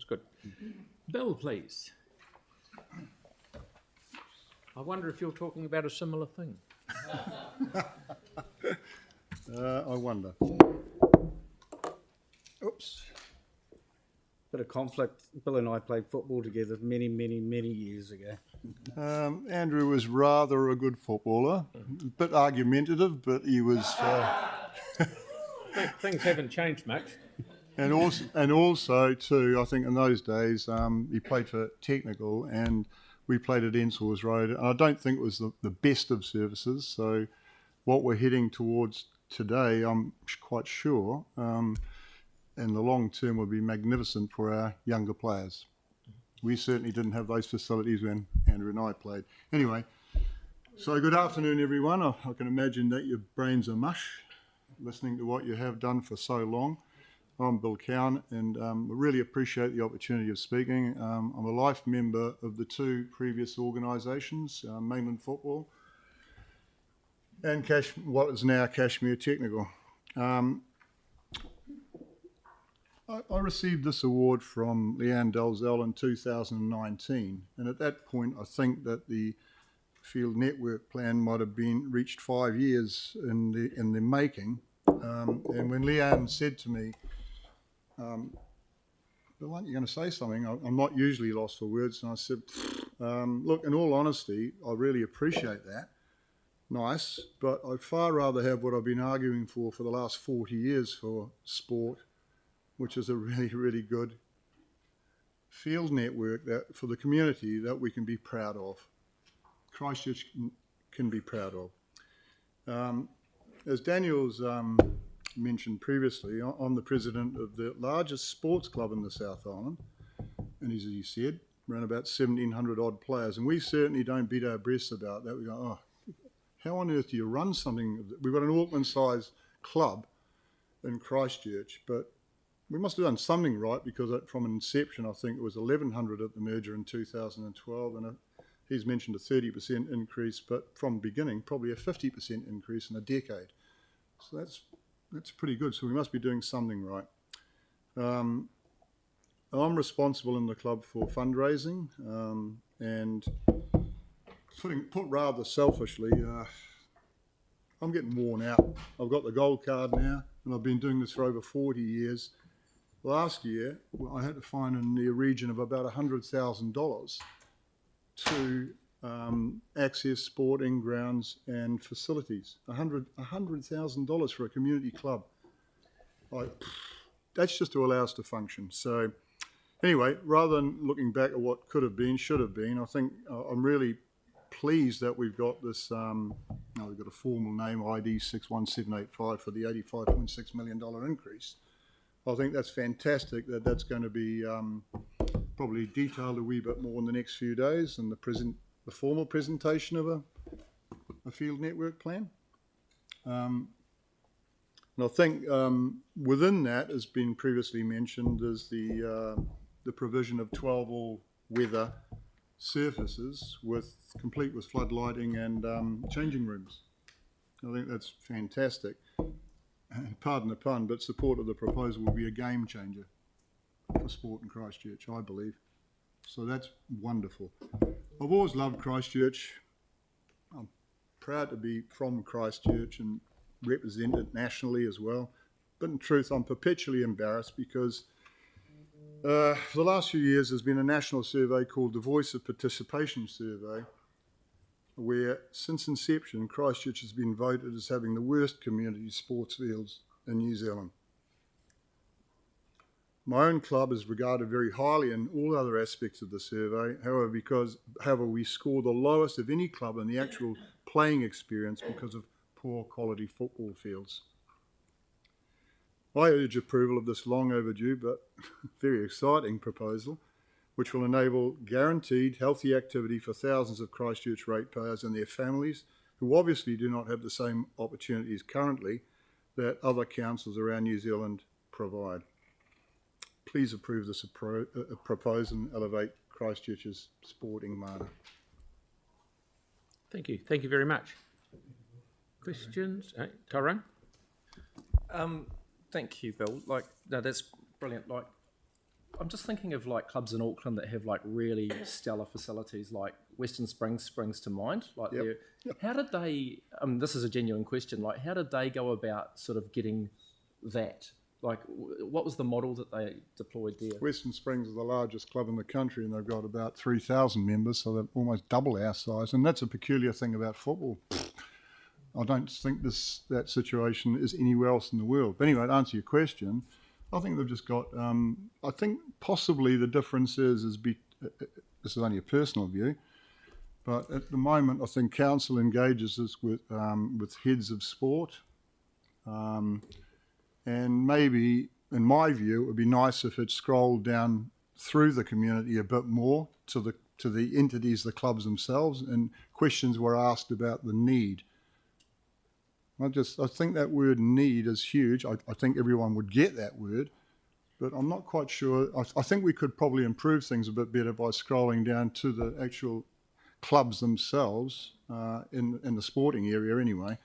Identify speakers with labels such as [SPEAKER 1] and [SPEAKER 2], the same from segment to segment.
[SPEAKER 1] good. Bill, please. I wonder if you're talking about a similar thing.
[SPEAKER 2] I wonder. Oops.
[SPEAKER 3] Bit of conflict. Bill and I played football together many years ago.
[SPEAKER 2] Andrew was rather a good footballer, a bit argumentative, but he was...
[SPEAKER 1] Things haven't changed much.
[SPEAKER 2] And also too, I think in those days, he played for Technical and we played at Ensors Road. And I don't think it was the best of services. So what we're heading towards today, I'm quite sure, in the long term will be magnificent for our younger players. We certainly didn't have those facilities when Andrew and I played. Anyway, so good afternoon, everyone. I can imagine that your brains are mush listening to what you have done for so long. I'm Bill Cowen, and I really appreciate the opportunity of speaking. I'm a life member of the two previous organisations, Mainland Football and what is now Cashmere Technical. I received this award from Leanne Dalzell in 2019, and at that point I think that the field network plan might have been reached 5 years in the making. And when Leanne said to me, Bill, aren't you going to say something? I'm not usually lost for words. And I said, look, in all honesty, I really appreciate that. Nice, but I'd far rather have what I've been arguing for the last 40 years for sport, which is a really good field network that for the community that we can be proud of. Christchurch can be proud of. As Daniel's mentioned previously, I'm the president of the largest sports club in the South Island, and as he said, around about 1,700 odd players, and we certainly don't beat our breasts about that. We go, oh, how on earth do you run something? We've got an Auckland-sized club in Christchurch, but we must have done something right because from inception, I think it was 1,100 at the merger in 2012, and he's mentioned a 30% increase, but from beginning, probably a 50% increase in a decade. So that's pretty good. So we must be doing something right. I'm responsible in the club for fundraising, and put rather selfishly, I'm getting worn out. I've got the gold card now, and I've been doing this for over 40 years. Last year, I had to find in the region of about $100,000 to access sporting grounds and facilities. $100,000 for a community club. That's just to allow us to function. So anyway, rather than looking back at what could have been, should have been, I think I'm really pleased that we've got this, we've got a formal name, ID 61785 for the $85.6 million increase. I think that's fantastic that that's going to be probably detailed a wee bit more in the next few days in the formal presentation of a field network plan. And I think within that, as been previously mentioned, is the provision of 12 all-weather surfaces complete with floodlighting and changing rooms. I think that's fantastic. And pardon the pun, but support of the proposal will be a game changer for sport in Christchurch, I believe. So that's wonderful. I've always loved Christchurch. I'm proud to be from Christchurch and represent it nationally as well. But in truth, I'm perpetually embarrassed because for the last few years there's been a national survey called the Voice of Participation Survey, where since inception Christchurch has been voted as having the worst community sports fields in New Zealand. My own club is regarded very highly in all other aspects of the survey, however we score the lowest of any club in the actual playing experience because of poor quality football fields. I urge approval of this long overdue but very exciting proposal, which will enable guaranteed healthy activity for thousands of Christchurch ratepayers and their families who obviously do not have the same opportunities currently that other councils around New Zealand provide. Please approve this proposal and elevate Christchurch's sporting mana.
[SPEAKER 1] Thank you. Thank you very much. Questions? Tyrone?
[SPEAKER 4] Thank you, Bill. No, that's brilliant. I'm just thinking of like clubs in Auckland that have like really stellar facilities, like Western Springs springs to mind. Like,
[SPEAKER 2] Yep.
[SPEAKER 4] how did they? This is a genuine question. Like, how did they go about sort of getting that? Like, what was the model that they deployed there?
[SPEAKER 2] Western Springs is the largest club in the country, and they've got about 3,000 members, so they're almost double our size. And that's a peculiar thing about football. I don't think that situation is anywhere else in the world. But anyway, to answer your question, I think they've just got. I think possibly the difference is this is only a personal view, but at the moment I think council engages us with heads of sport, and maybe in my view it would be nice if it scrolled down through the community a bit more to the entities, the clubs themselves, and questions were asked about the need. I think that word need is huge. I think everyone would get that word, but I'm not quite sure. I think we could probably improve things a bit better by scrolling down to the actual clubs themselves, in the sporting area anyway,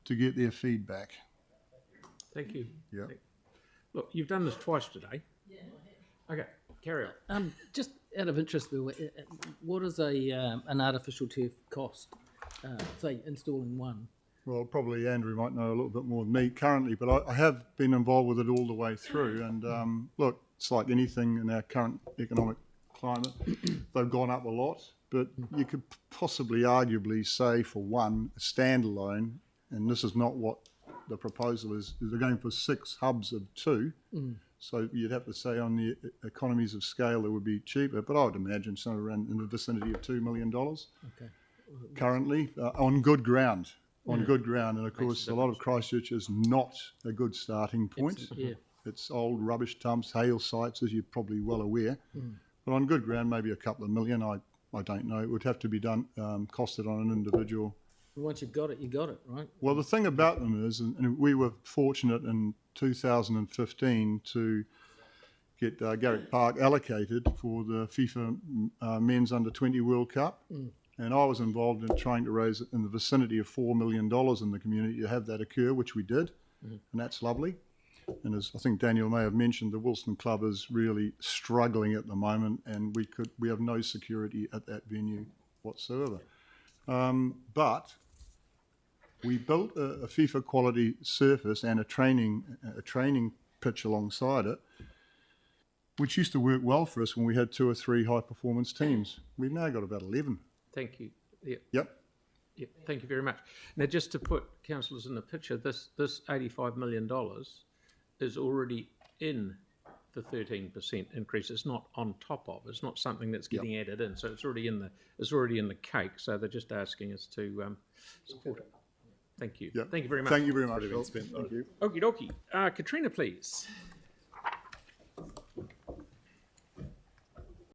[SPEAKER 2] to get their feedback.
[SPEAKER 1] Thank you.
[SPEAKER 2] Yeah.
[SPEAKER 1] Look, you've done this twice today. Okay, carry on.
[SPEAKER 5] Just out of interest, Bill, what does an artificial turf cost? Say installing one.
[SPEAKER 2] Well, probably Andrew might know a little bit more than me currently, but I have been involved with it all the way through. And look, it's like anything in our current economic climate. They've gone up a lot, but you could possibly arguably say for one, a standalone, and this is not what the proposal is they're going for 6 hubs of 2. So you'd have to say on the economies of scale it would be cheaper, but I would imagine somewhere around in the vicinity of $2 million currently on good ground. Good ground, and of course a lot of Christchurch is not a good starting point. It's old rubbish dumps, hail sites, as you're probably well aware. But on good ground, maybe a couple of million. I don't know. It would have to be done, costed on an individual.
[SPEAKER 5] Once you've got it, you got it, right?
[SPEAKER 2] Well, the thing about them is, and we were fortunate in 2015 to get Garrick Park allocated for the FIFA Men's Under-20 World Cup. And I was involved in trying to raise it in the vicinity of $4 million in the community to have that occur, which we did, and that's lovely. And as I think Daniel may have mentioned, the Wilson Club is really struggling at the moment, and we have no security at that venue whatsoever. But we built a FIFA quality surface and a training pitch alongside it, which used to work well for us when we had 2 or 3 high performance teams. We've now got about 11.
[SPEAKER 1] Thank you. Yeah.
[SPEAKER 2] Yep.
[SPEAKER 1] Yeah, thank you very much. Now, just to put councillors in the picture, this $85 million is already in the 13% increase. It's not on top of. It's not something that's getting added in. So it's already in the cake. So they're just asking us to support it. Thank you.
[SPEAKER 2] Yep.
[SPEAKER 1] Thank you very much.
[SPEAKER 2] Thank you very much, Phil. Thank you.
[SPEAKER 1] Okie dokie. Katrina, please.